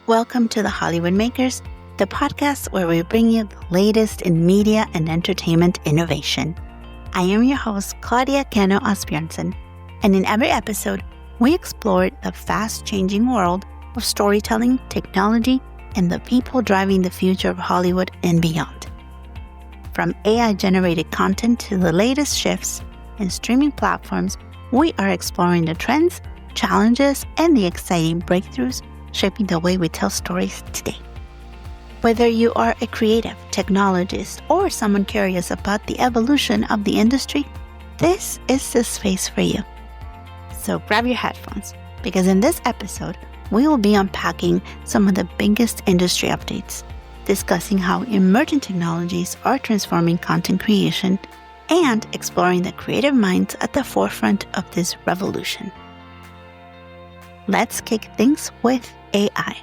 Welcome to the Hollywood Makers, the podcast where we bring you the latest in media and entertainment innovation. I am your host, Claudia Cano-Asbjornsen, and in every episode, we explore the fast-changing world of storytelling, technology, and the people driving the future of Hollywood and beyond. From AI-generated content to the latest shifts in streaming platforms, we are exploring the trends, challenges, and the exciting breakthroughs shaping the way we tell stories today. Whether you are a creative, technologist, or someone curious about the evolution of the industry, this is the space for you. So grab your headphones, because in this episode, we will be unpacking some of the biggest industry updates, discussing how emerging technologies are transforming content creation, and exploring the creative minds at the forefront of this revolution. Let's kick things with AI,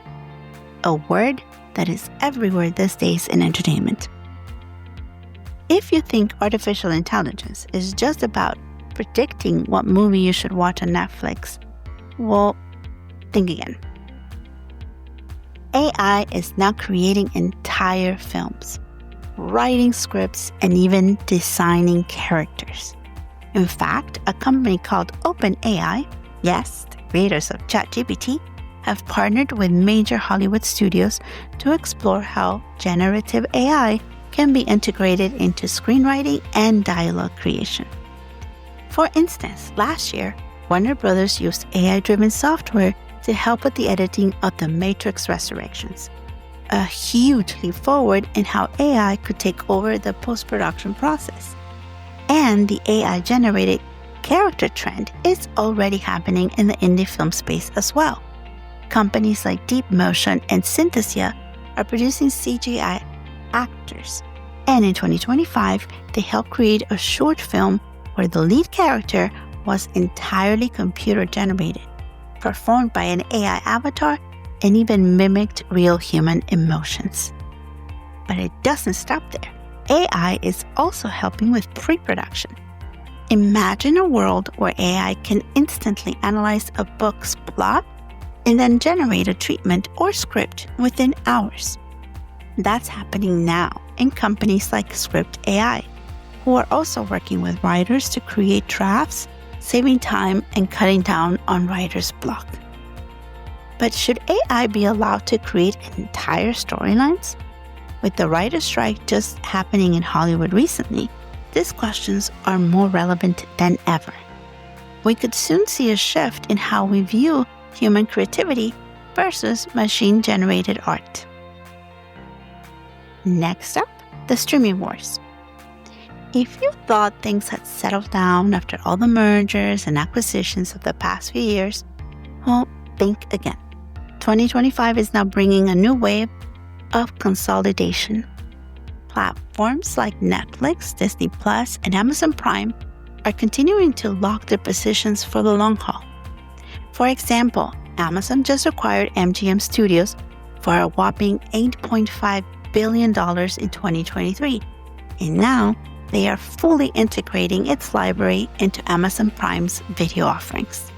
a word that is everywhere these days in entertainment. If you think artificial intelligence is just about predicting what movie you should watch on Netflix, well, think again. AI is now creating entire films, writing scripts, and even designing characters. In fact, a company called OpenAI, yes, the creators of ChatGPT, have partnered with major Hollywood studios to explore how generative AI can be integrated into screenwriting and dialogue creation. For instance, last year, Warner Brothers used AI-driven software to help with the editing of The Matrix Resurrections, a huge leap forward in how AI could take over the post-production process. And the AI-generated character trend is already happening in the indie film space as well. Companies like Deep Motion and Synthesia are producing CGI actors. And in 2025, they helped create a short film where the lead character was entirely computer-generated, performed by an AI avatar, and even mimicked real human emotions. But it doesn't stop there. AI is also helping with pre-production. Imagine a world where AI can instantly analyze a book's plot and then generate a treatment or script within hours. That's happening now in companies like Script AI, who are also working with writers to create drafts, saving time and cutting down on writer's block. But should AI be allowed to create entire storylines? With the writer's strike just happening in Hollywood recently, these questions are more relevant than ever. We could soon see a shift in how we view human creativity versus machine-generated art. Next up, the streaming wars. If you thought things had settled down after all the mergers and acquisitions of the past few years, well, think again. 2025 is now bringing a new wave of consolidation. Platforms like Netflix, Disney+, and Amazon Prime are continuing to lock their positions for the long haul. For example, Amazon just acquired MGM Studios for a whopping $8.5 billion in 2023, and now they are fully integrating its library into Amazon Prime's video offerings.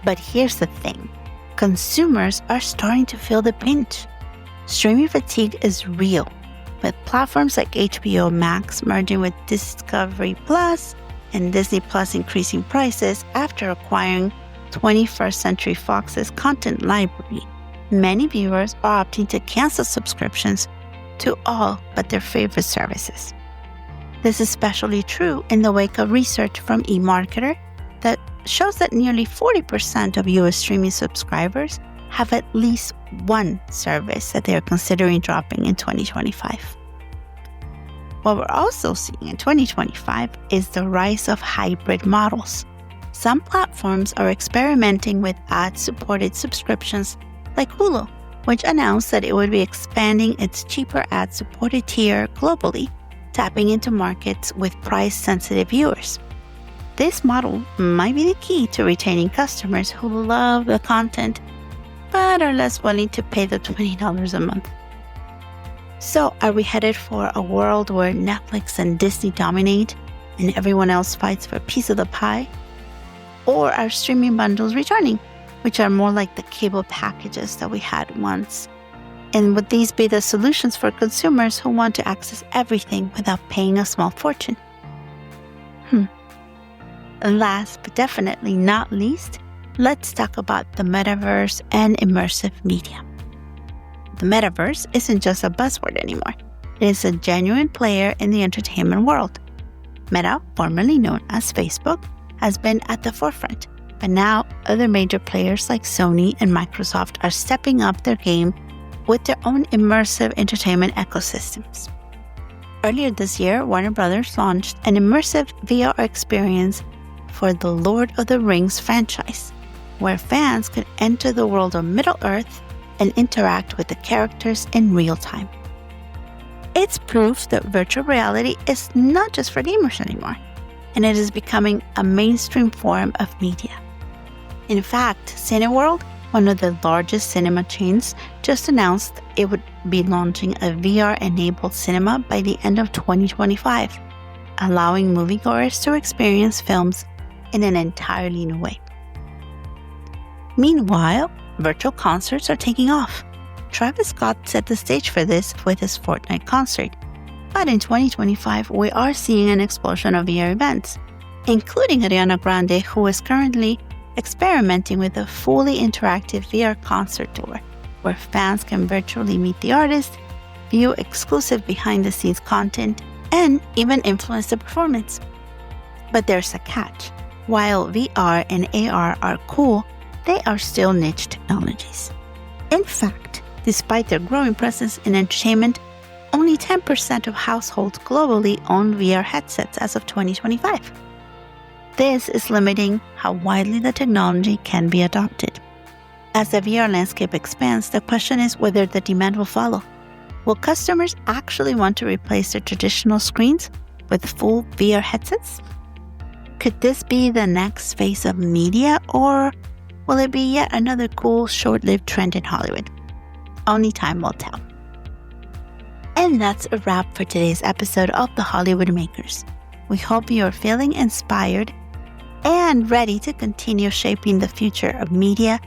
But here's the thing, consumers are starting to feel the pinch. Streaming fatigue is real, with platforms like HBO Max merging with Discovery Plus and Disney Plus increasing prices after acquiring 21st Century Fox's content library. Many viewers are opting to cancel subscriptions to all but their favorite services. This is especially true in the wake of research from eMarketer that shows that nearly 40% of US streaming subscribers have at least one service that they are considering dropping in 2025. What we're also seeing in 2025 is the rise of hybrid models. Some platforms are experimenting with ad-supported subscriptions like Hulu, which announced that it would be expanding its cheaper ad-supported tier globally, tapping into markets with price-sensitive viewers. This model might be the key to retaining customers who love the content but are less willing to pay the $20 a month. So, are we headed for a world where Netflix and Disney dominate and everyone else fights for a piece of the pie? Or are streaming bundles returning, which are more like the cable packages that we had once? And would these be the solutions for consumers who want to access everything without paying a small fortune? And last but definitely not least, let's talk about the metaverse and immersive media. The metaverse isn't just a buzzword anymore. It is a genuine player in the entertainment world. Meta, formerly known as Facebook, has been at the forefront, but now other major players like Sony and Microsoft are stepping up their game with their own immersive entertainment ecosystems. Earlier this year, Warner Bros. Launched an immersive VR experience for the Lord of the Rings franchise, where fans could enter the world of Middle-earth and interact with the characters in real time. It's proof that virtual reality is not just for gamers anymore, and it is becoming a mainstream form of media. In fact, Cineworld, one of the largest cinema chains, just announced it would be launching a VR-enabled cinema by the end of 2025, allowing moviegoers to experience films in an entirely new way. Meanwhile, virtual concerts are taking off. Travis Scott set the stage for this with his Fortnite concert. But in 2025, we are seeing an explosion of VR events, including Ariana Grande, who is currently experimenting with a fully interactive VR concert tour, where fans can virtually meet the artist, view exclusive behind-the-scenes content, and even influence the performance. But there's a catch. While VR and AR are cool, they are still niche technologies. In fact, despite their growing presence in entertainment, only 10% of households globally own VR headsets as of 2025. This is limiting how widely the technology can be adopted. As the VR landscape expands, the question is whether the demand will follow. Will customers actually want to replace their traditional screens with full VR headsets? Could this be the next phase of media, or will it be yet another cool, short-lived trend in Hollywood? Only time will tell. And that's a wrap for today's episode of The Hollywood Makers. We hope you are feeling inspired and ready to continue shaping the future of media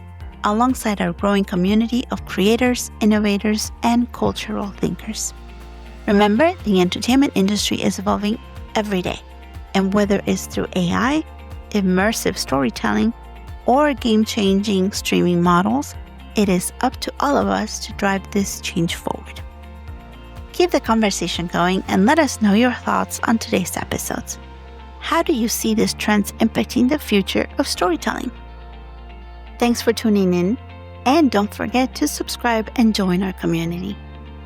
alongside our growing community of creators, innovators, and cultural thinkers. Remember, the entertainment industry is evolving every day, and whether it's through AI, immersive storytelling, or game-changing streaming models, it is up to all of us to drive this change forward. Keep the conversation going and let us know your thoughts on today's episodes. How do you see these trends impacting the future of storytelling? Thanks for tuning in, and don't forget to subscribe and join our community.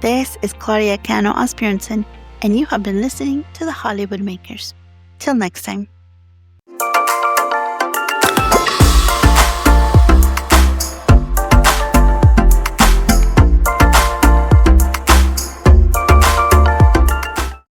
This is Claudia Cano-Asbjornsen, and you have been listening to The Hollywood Makers. Till next time.